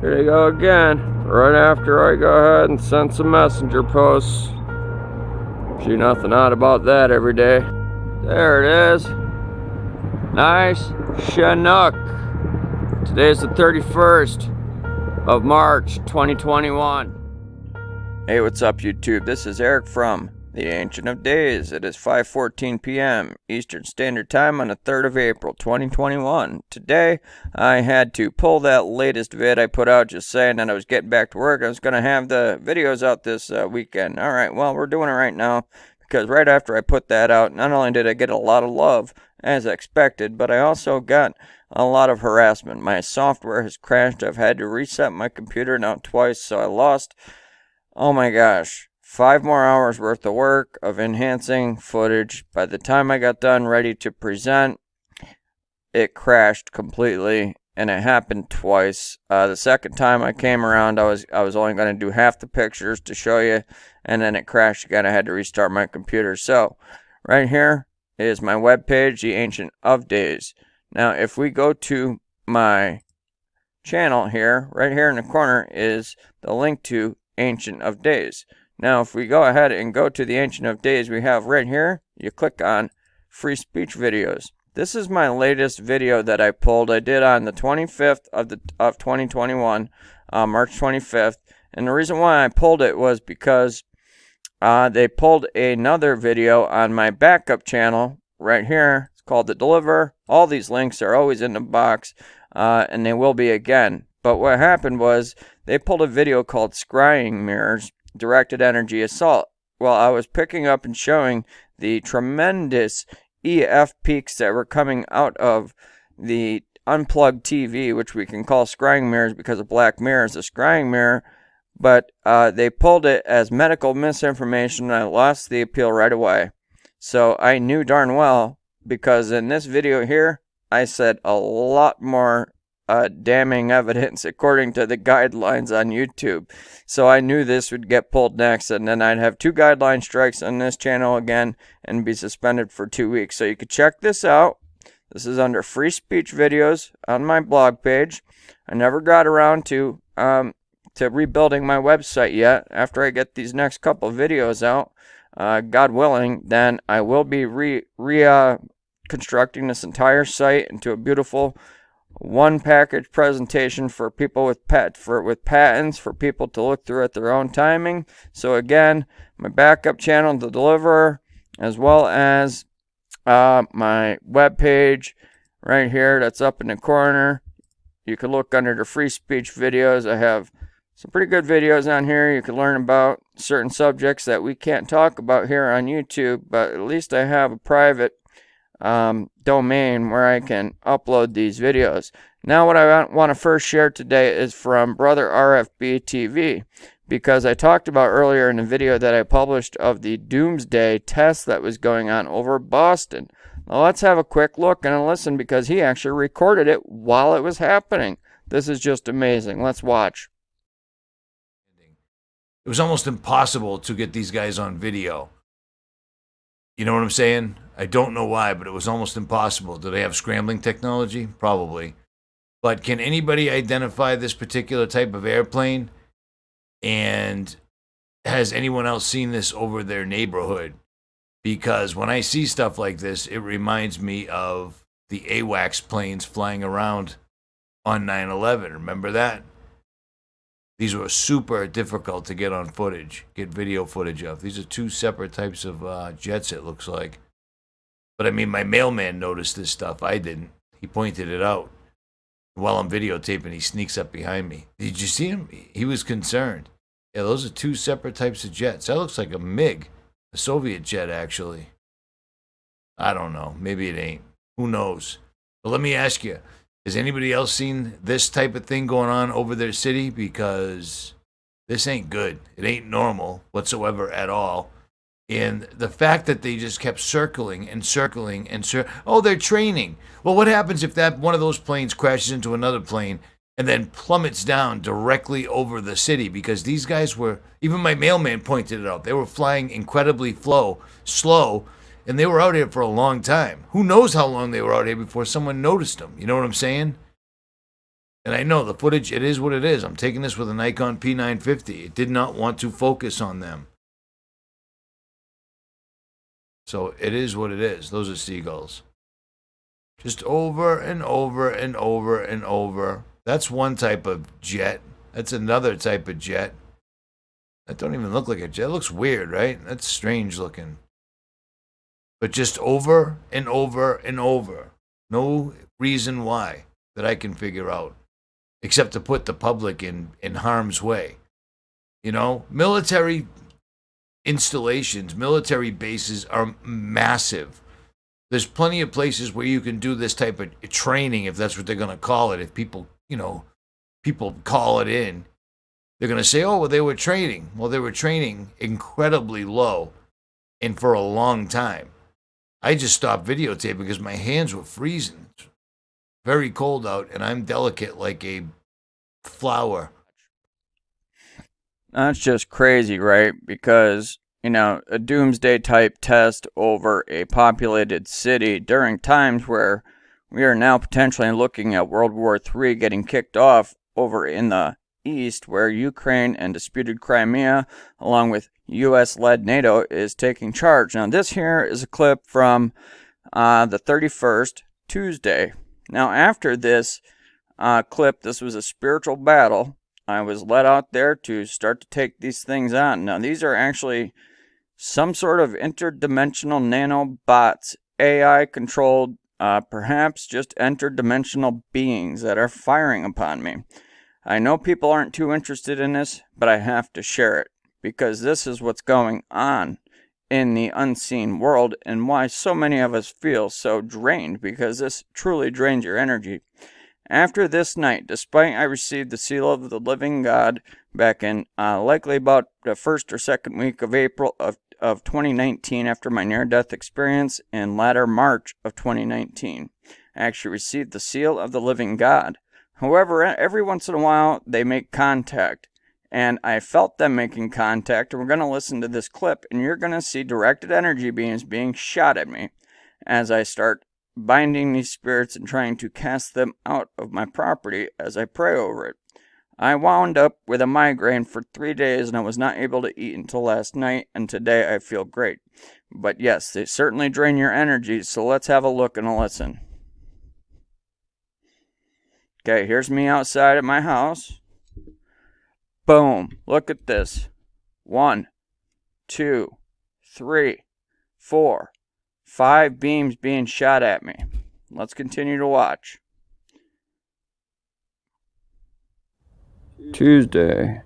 Here you go again. Right after I go ahead and send some messenger posts. See nothing odd about that every day. There it is. Nice Chinook. Today's the 31st of March 2021. Hey, what's up YouTube? This is Eric from the Ancient of Days. It is 5:14 p.m. Eastern Standard Time on the 3rd of April 2021. Today I had to pull that latest vid I put out just saying that I was getting back to work. I was going to have the videos out this weekend. Alright, well, we're doing it right now because right after I put that out, not only did I get a lot of love as expected, but I also got a lot of harassment. My software has crashed. I've had to reset my computer now twice, so I lost, oh my gosh, 5 more hours worth of work of enhancing footage. By the time I got done ready to present, it crashed completely, and it happened twice. The second time I came around, I was only going to do half the pictures to show you, and then it crashed again. I had to restart my computer. So right here is my webpage, The Ancient of Days. Now if we go to my channel here, right here in the corner is the link to Ancient of Days. Now if we go ahead and go to the Ancient of Days, we have right here, you click on free speech videos. This is my latest video that I pulled. I did on the 25th of 2021, March 25th. And the reason why I pulled it was because they pulled another video on my backup channel right here. It's called The Deliverer. All these links are always in the box, and they will be again. But what happened was they pulled a video called Scrying Mirrors, Directed Energy Assault. Well, I was picking up and showing the tremendous EF peaks that were coming out of the unplugged TV, which we can call scrying mirrors because a black mirror is a scrying mirror. But they pulled it as medical misinformation, and I lost the appeal right away. So I knew darn well, because in this video here, I said a lot more damning evidence according to the guidelines on YouTube. So I knew this would get pulled next, and then I'd have 2 guideline strikes on this channel again and be suspended for 2 weeks. So you could check this out. This is under free speech videos on my blog page. I never got around to rebuilding my website yet. After I get these next couple videos out, God willing, then I will be reconstructing this entire site into a beautiful one package presentation for people with patents, for people to look through at their own timing. So again, my backup channel, The Deliverer, as well as my web page right here that's up in the corner. You can look under the free speech videos. I have some pretty good videos on here. You can learn about certain subjects that we can't talk about here on YouTube, but at least I have a private domain where I can upload these videos. Now what I want to first share today is from Brother RFB TV, because I talked about earlier in the video that I published of the Doomsday Test that was going on over Boston. Now let's have a quick look and a listen, because he actually recorded it while it was happening. This is just amazing. Let's watch. It was almost impossible to get these guys on video. You know what I'm saying? I don't know why, but it was almost impossible. Do they have scrambling technology? Probably. But can anybody identify this particular type of airplane? And has anyone else seen this over their neighborhood? Because when I see stuff like this, it reminds me of the AWACS planes flying around on 9/11. Remember that? These were super difficult to get on footage, get video footage of. These are 2 separate types of jets, it looks like. But I mean, my mailman noticed this stuff. I didn't. He pointed it out. While I'm videotaping, he sneaks up behind me. Did you see him? He was concerned. Yeah, those are 2 separate types of jets. That looks like a MiG, a Soviet jet, actually. I don't know. Maybe it ain't. Who knows? But let me ask you, has anybody else seen this type of thing going on over their city? Because this ain't good. It ain't normal whatsoever at all. And the fact that they just kept circling and circling and oh, they're training. Well, what happens if that one of those planes crashes into another plane and then plummets down directly over the city? Because these guys were, even my mailman pointed it out, they were flying incredibly slow, and they were out here for a long time. Who knows how long they were out here before someone noticed them? You know what I'm saying? And I know the footage, it is what it is. I'm taking this with a Nikon P950. It did not want to focus on them. So it is what it is. Those are seagulls. Just over and over and over and over. That's one type of jet. That's another type of jet. That don't even look like a jet. It looks weird, right? That's strange looking. But just over and over and over. No reason why that I can figure out. Except to put the public in harm's way. You know, military installations, military bases are massive. There's plenty of places where you can do this type of training, if that's what they're going to call it. If people, people call it in, they're going to say, oh, well, they were training. Well, they were training incredibly low and for a long time. I just stopped videotaping because my hands were freezing. It's very cold out, and I'm delicate like a flower. That's just crazy, right? Because, a doomsday type test over a populated city during times where we are now potentially looking at World War III getting kicked off over in the east, where Ukraine and disputed Crimea, along with U.S.-led NATO, is taking charge. Now, this here is a clip from the 31st, Tuesday. Now, after this clip, this was a spiritual battle. I was led out there to start to take these things on. Now, these are actually some sort of interdimensional nanobots, AI-controlled, perhaps just interdimensional beings that are firing upon me. I know people aren't too interested in this, but I have to share it, because this is what's going on in the unseen world and why so many of us feel so drained, because this truly drains your energy. After this night, despite I received the seal of the living God back in likely about the first or second week of April of 2019, after my near-death experience in latter March of 2019, I actually received the seal of the living God. However, every once in a while, they make contact, and I felt them making contact, and we're going to listen to this clip, and you're going to see directed energy beams being shot at me as I start binding these spirits and trying to cast them out of my property as I pray over it. I wound up with a migraine for 3 days, and I was not able to eat until last night, and today I feel great. But yes, they certainly drain your energy, so let's have a look and a listen. Okay, here's me outside at my house. Boom, look at this. 1, 2, 3, 4, 5 beams being shot at me. Let's continue to watch. Tuesday,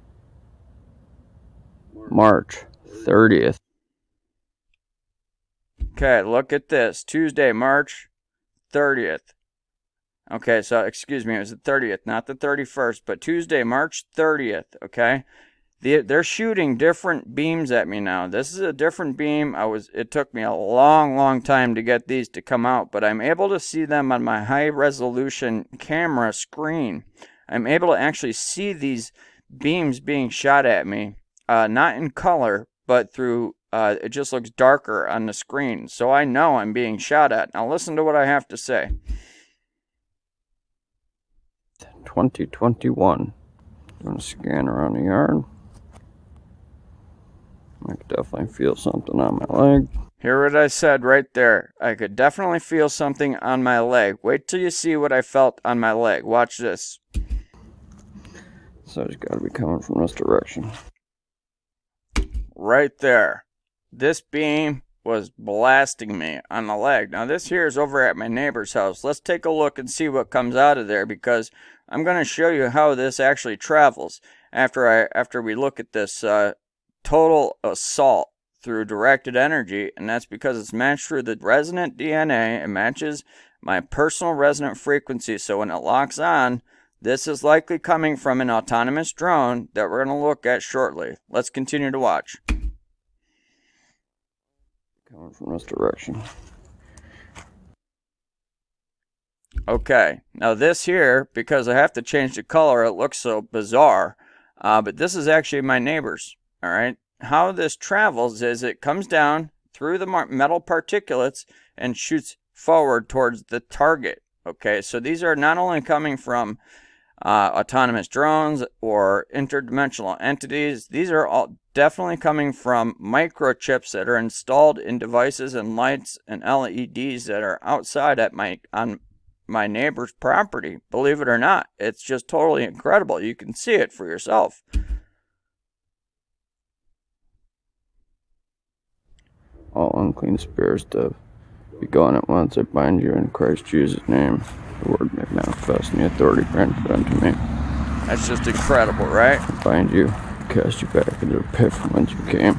March 30th. Okay, look at this. Tuesday, March 30th. Okay, so excuse me, it was the 30th, not the 31st, but Tuesday, March 30th, okay? They're shooting different beams at me now. This is a different beam. It took me a long time to get these to come out, but I'm able to see them on my high-resolution camera screen. I'm able to actually see these beams being shot at me, not in color, but through, it just looks darker on the screen. So I know I'm being shot at. Now listen to what I have to say. 2021. Doing a scan around the yard. I could definitely feel something on my leg. Hear what I said right there. I could definitely feel something on my leg. Wait till you see what I felt on my leg. Watch this. So it's got to be coming from this direction. Right there. This beam was blasting me on the leg. Now this here is over at my neighbor's house. Let's take a look and see what comes out of there, because I'm going to show you how this actually travels after we look at this total assault through directed energy, and that's because it's matched through the resonant DNA. It matches my personal resonant frequency, so when it locks on, this is likely coming from an autonomous drone that we're going to look at shortly. Let's continue to watch. Coming from this direction. Okay, now this here, because I have to change the color, it looks so bizarre, but this is actually my neighbor's, all right? How this travels is it comes down through the metal particulates and shoots forward towards the target, okay? So these are not only coming from autonomous drones or interdimensional entities. These are all definitely coming from microchips that are installed in devices and lights and LEDs that are outside at on my neighbor's property. Believe it or not, it's just totally incredible. You can see it for yourself. All unclean spirits to be gone at once. I bind you in Christ Jesus' name. The word may manifest in the authority granted unto me. That's just incredible, right? I bind you, cast you back into the pit from whence you came.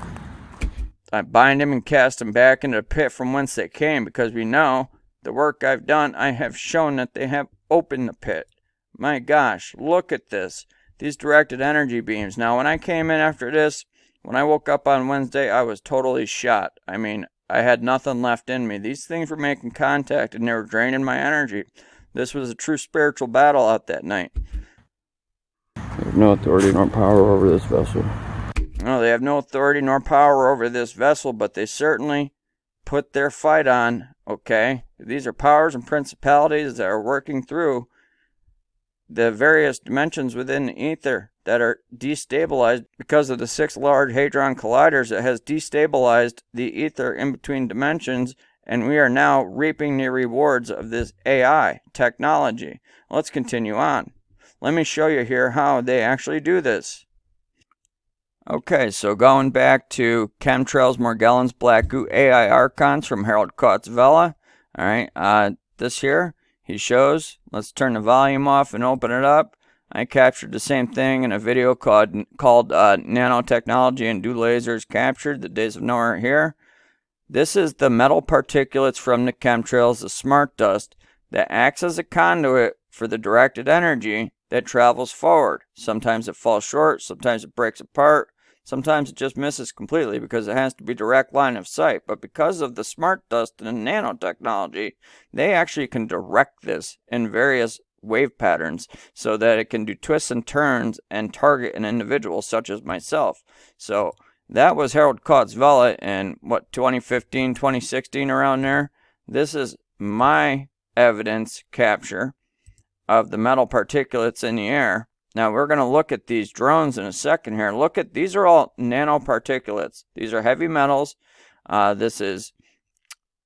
I bind him and cast him back into the pit from whence they came, because we know the work I've done, I have shown that they have opened the pit. My gosh, look at this. These directed energy beams. Now, when I came in after this, when I woke up on Wednesday, I was totally shot. I mean, I had nothing left in me. These things were making contact and they were draining my energy. This was a true spiritual battle out that night. They have no authority nor power over this vessel. No, they have no authority nor power over this vessel, but they certainly put their fight on, okay? These are powers and principalities that are working through the various dimensions within the ether that are destabilized because of the 6 large hadron colliders that has destabilized the ether in between dimensions, and we are now reaping the rewards of this AI technology. Let's continue on. Let me show you here how they actually do this. Okay, so going back to Chemtrails, Morgellons, Black Goo, AI Archons from Harold Kautz Vela. Alright, this here, he shows. Let's turn the volume off and open it up. I captured the same thing in a video called Nanotechnology and Do Lasers Captured, The Days of Noah Are Here. This is the metal particulates from the chemtrails, the smart dust, that acts as a conduit for the directed energy that travels forward. Sometimes it falls short, sometimes it breaks apart, sometimes it just misses completely because it has to be direct line of sight. But because of the smart dust and nanotechnology, they actually can direct this in various wave patterns so that it can do twists and turns and target an individual such as myself. So that was Harold Kautz Vela in, 2015, 2016, around there. This is my evidence capture of the metal particulates in the air. Now we're going to look at these drones in a second here. Look at, these are all nanoparticulates. These are heavy metals. This is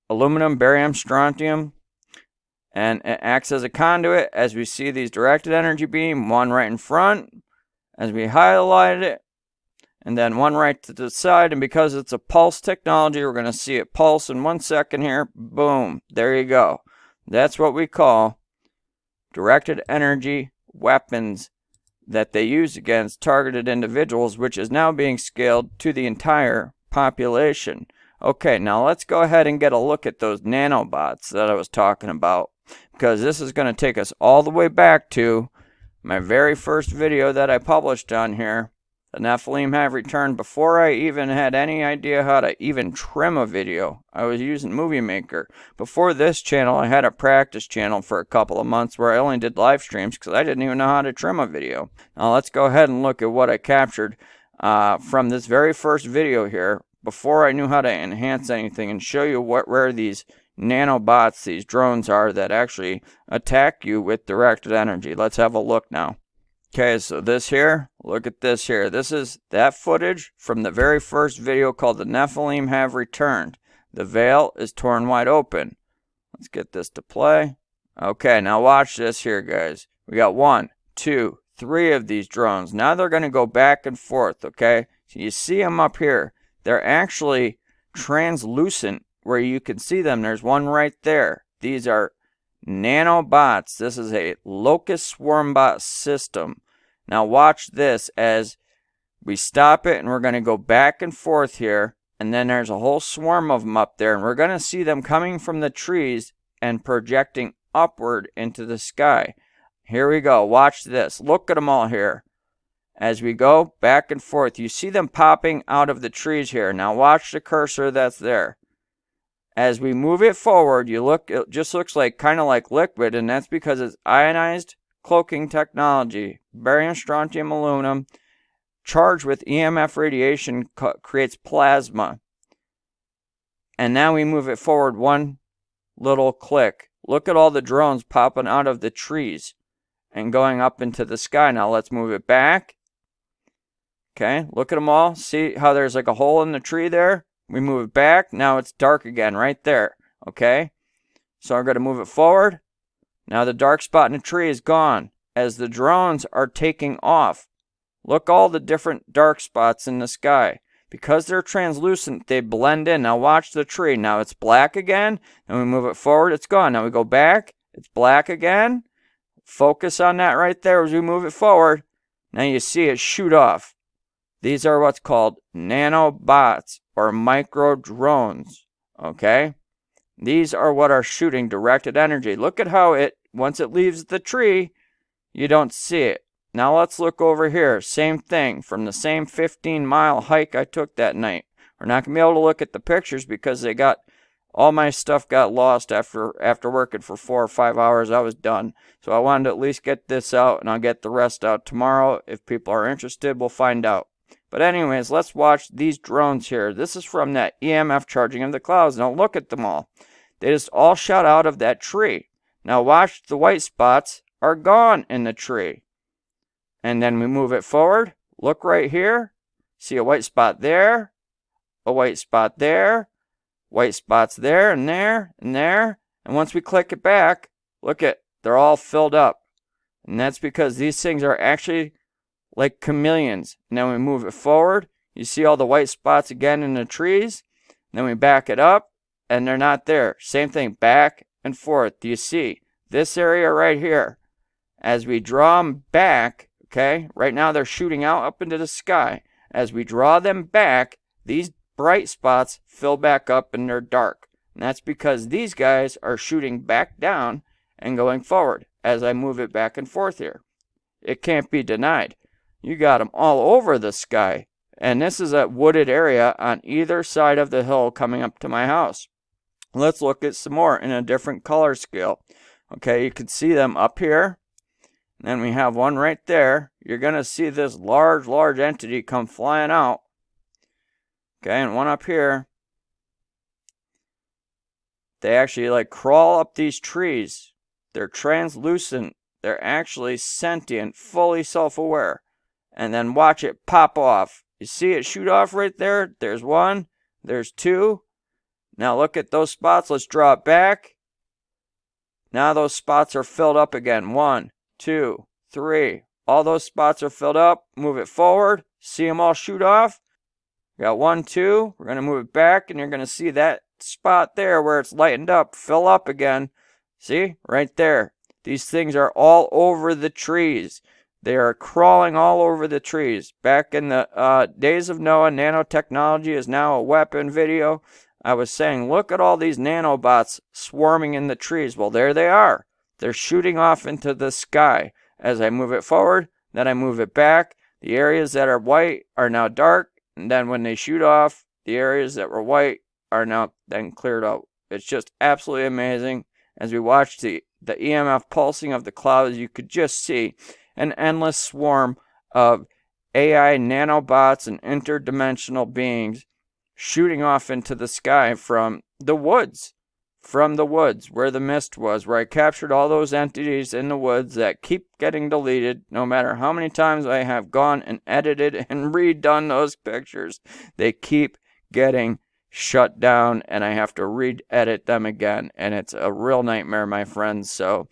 aluminum, barium, strontium, and it acts as a conduit as we see these directed energy beam, one right in front as we highlight it, and then one right to the side. And because it's a pulse technology, we're going to see it pulse in 1 second here. Boom, there you go. That's what we call directed energy weapons that they use against targeted individuals, which is now being scaled to the entire population. Okay, now let's go ahead and get a look at those nanobots that I was talking about, because this is going to take us all the way back to my very first video that I published on here. The Nephilim have returned. Before I even had any idea how to even trim a video, I was using Movie Maker. Before this channel, I had a practice channel for a couple of months where I only did live streams because I didn't even know how to trim a video. Now let's go ahead and look at what I captured from this very first video here before I knew how to enhance anything, and show you where these nanobots, these drones are that actually attack you with directed energy. Let's have a look now. Okay, so this here, look at this here. This is that footage from the very first video called The Nephilim Have Returned. The veil is torn wide open. Let's get this to play. Okay, now watch this here, guys. We got 1, 2, 3 of these drones. Now they're going to go back and forth, okay? So you see them up here. They're actually translucent where you can see them. There's one right there. These are nanobots. This is a locust swarm bot system. Now watch this as we stop it, and we're going to go back and forth here, and then there's a whole swarm of them up there, and we're going to see them coming from the trees and projecting upward into the sky. Here we go. Watch this. Look at them all here. As we go back and forth, you see them popping out of the trees here. Now watch the cursor that's there. As we move it forward, it just looks like kind of like liquid, and that's because it's ionized cloaking technology. Barium, strontium, aluminum, charged with EMF radiation, creates plasma. And now we move it forward one little click. Look at all the drones popping out of the trees. and going up into the sky. Now let's move it back. Okay, look at them all. See how there's like a hole in the tree there? We move it back. Now it's dark again right there. Okay, so I'm going to move it forward. Now the dark spot in the tree is gone as the drones are taking off. Look all the different dark spots in the sky. Because they're translucent, they blend in. Now watch the tree. Now it's black again. And we move it forward, it's gone. Now we go back, it's black again. Focus on that right there as we move it forward. Now you see it shoot off. These are what's called nanobots or micro drones. Okay? These are what are shooting directed energy. Look at how it, once it leaves the tree, you don't see it. Now let's look over here. Same thing from the same 15-mile hike I took that night. We're not going to be able to look at the pictures because they got, all my stuff got lost after working for 4 or 5 hours. I was done. So I wanted to at least get this out, and I'll get the rest out tomorrow. If people are interested, we'll find out. But anyways, let's watch these drones here. This is from that EMF charging of the clouds. Now look at them all. They just all shot out of that tree. Now watch, the white spots are gone in the tree. And then we move it forward. Look right here. See a white spot there. A white spot there. White spots there and there and there. And once we click it back, look at, they're all filled up. And that's because these things are actually like chameleons. And then we move it forward. You see all the white spots again in the trees. And then we back it up and they're not there. Same thing, back and forth. Do you see this area right here? As we draw them back, okay, right now they're shooting out up into the sky. As we draw them back, these bright spots fill back up and they're dark. And that's because these guys are shooting back down and going forward as I move it back and forth here. It can't be denied. You got them all over the sky. And this is a wooded area on either side of the hill coming up to my house. Let's look at some more in a different color scale. Okay, you can see them up here. And then we have one right there. You're going to see this large entity come flying out. Okay, and one up here. They actually like crawl up these trees. They're translucent. They're actually sentient, fully self-aware. And then watch it pop off. You see it shoot off right there? There's one. There's two. Now look at those spots. Let's draw it back. Now those spots are filled up again. 1, 2, 3. All those spots are filled up. Move it forward. See them all shoot off. We got 1, 2. We're going to move it back, and you're going to see that spot there where it's lightened up fill up again. See? Right there. These things are all over the trees. They are crawling all over the trees. Back in the days of Noah, nanotechnology is now a weapon video. I was saying, look at all these nanobots swarming in the trees. Well, there they are. They're shooting off into the sky. As I move it forward, then I move it back. The areas that are white are now dark. And then when they shoot off, the areas that were white are now then cleared out. It's just absolutely amazing. As we watch the EMF pulsing of the clouds, you could just see an endless swarm of AI nanobots and interdimensional beings shooting off into the sky from the woods. From the woods, where the mist was, where I captured all those entities in the woods that keep getting deleted. No matter how many times I have gone and edited and redone those pictures, they keep getting shut down, and I have to re-edit them again, and it's a real nightmare, my friends. So,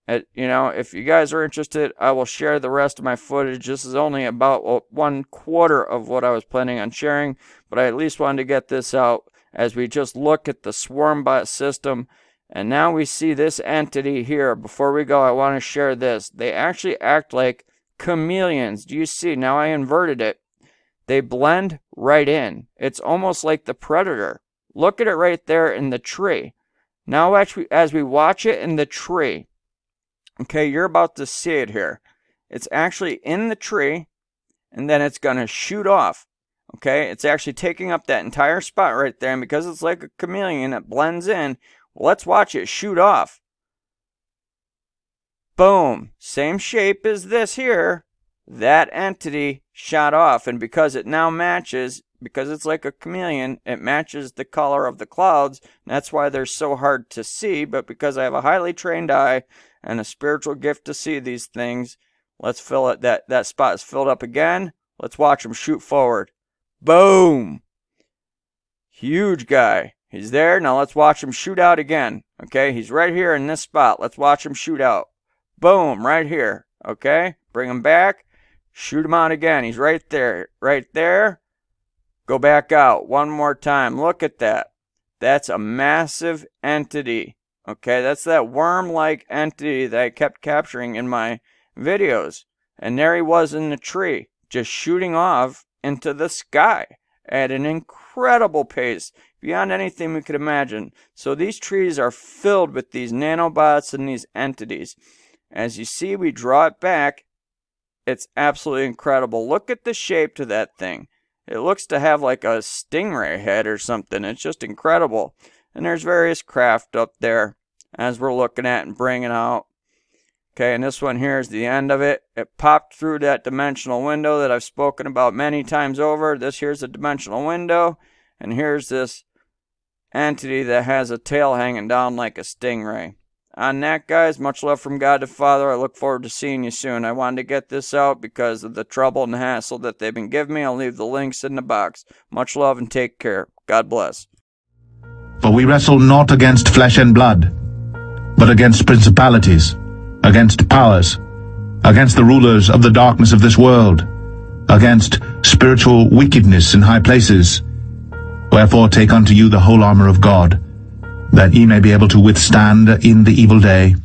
if you guys are interested, I will share the rest of my footage. This is only about 1/4 of what I was planning on sharing, but I at least wanted to get this out as we just look at the SwarmBot system. And now we see this entity here. Before we go, I want to share this. They actually act like chameleons. Do you see? Now I inverted it. They blend right in. It's almost like the Predator. Look at it right there in the tree. Now as we watch it in the tree, okay, you're about to see it here. It's actually in the tree, and then it's going to shoot off. Okay, it's actually taking up that entire spot right there, and because it's like a chameleon, it blends in. Well, let's watch it shoot off. Boom. Same shape as this here. That entity shot off, and because it now matches, because it's like a chameleon, it matches the color of the clouds. And that's why they're so hard to see, but because I have a highly trained eye, and a spiritual gift to see these things. Let's fill it. That spot is filled up again. Let's watch him shoot forward. Boom! Huge guy. He's there. Now let's watch him shoot out again. Okay, he's right here in this spot. Let's watch him shoot out. Boom, right here. Okay, bring him back. Shoot him out again. He's right there. Right there. Go back out. One more time. Look at that. That's a massive entity. Okay, that's that worm-like entity that I kept capturing in my videos. And there he was in the tree, just shooting off into the sky at an incredible pace, beyond anything we could imagine. So these trees are filled with these nanobots and these entities. As you see, we draw it back. It's absolutely incredible. Look at the shape to that thing. It looks to have like a stingray head or something. It's just incredible. And there's various craft up there as we're looking at and bringing out. Okay, and this one here is the end of it. It popped through that dimensional window that I've spoken about many times over. This here's a dimensional window, and here's this entity that has a tail hanging down like a stingray. On that, guys, much love from God the Father. I look forward to seeing you soon. I wanted to get this out because of the trouble and hassle that they've been giving me. I'll leave the links in the box. Much love and take care. God bless. For we wrestle not against flesh and blood, but against principalities, against powers, against the rulers of the darkness of this world, against spiritual wickedness in high places. Wherefore take unto you the whole armor of God, that ye may be able to withstand in the evil day,